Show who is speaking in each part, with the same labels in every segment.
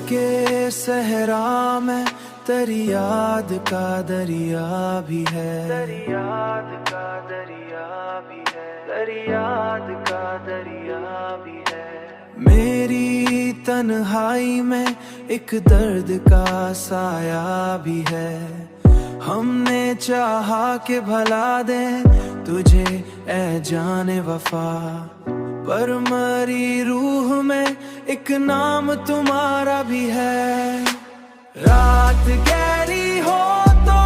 Speaker 1: के सहरा में तेरी याद का दरिया भी है, तेरी याद का दरिया भी है, तेरी याद का दरिया भी है। मेरी तन्हाई में एक दर्द का साया भी है। हमने चाहा कि भला दे तुझे ए जाने वफा, पर मरी रूह में एक नाम तुम्हारा भी है। रात गहरी हो तो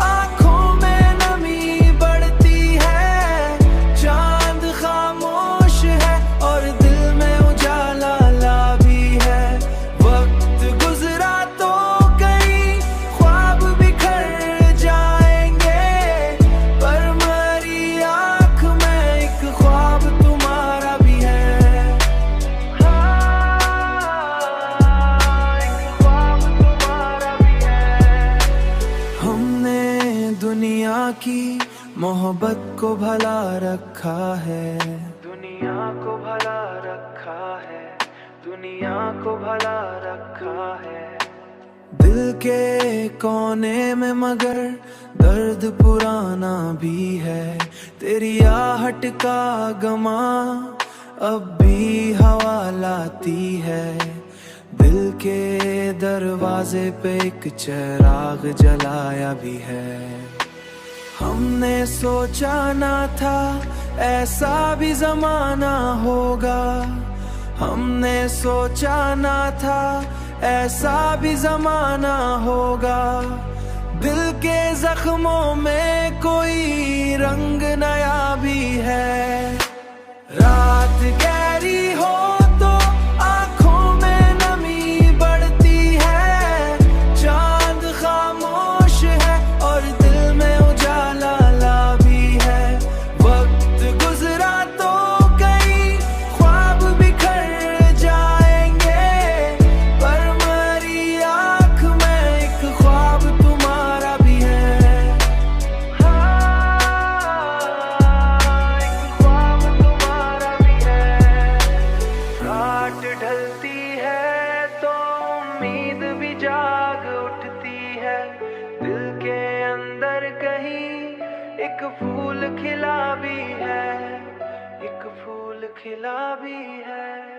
Speaker 1: आंखों में नमी बढ़ती है, चांद खामोश है और दिल में उजाला ला भी है। वक्त गुजरा तो कई ख्वाब बिखर जाएंगे, पर मरी आंख में एक ख्वाब तुम्हारा भी है। दुनिया की मोहब्बत को भला रखा है, दुनिया को भला रखा है, दुनिया को भला रखा है। दिल के कोने में मगर दर्द पुराना भी है। तेरी आहट का गमा अब भी हवा लाती है। दिल के दरवाजे पे एक चिराग जलाया भी है। हमने सोचा ना था ऐसा भी जमाना होगा, हमने सोचा ना था ऐसा भी जमाना होगा। दिल के जख्मों में कोई रंग नया भी है। रात गहरी हो तो आंखों में नमी बढ़ती है, चांद खामोश है और दिल में उजाला ला भी है। वक्त गुजरा तो कई ख्वाब बिखर जाएंगे, पर मरी आंख में एक ख्वाब तुम्हारा भी है। एक ख्वाब तुम्हारा भी है। रात ढलती है तो उम्मीद भी जाग उठती है। दिल के अंदर कहीं एक फूल खिला भी है, एक फूल खिला भी है।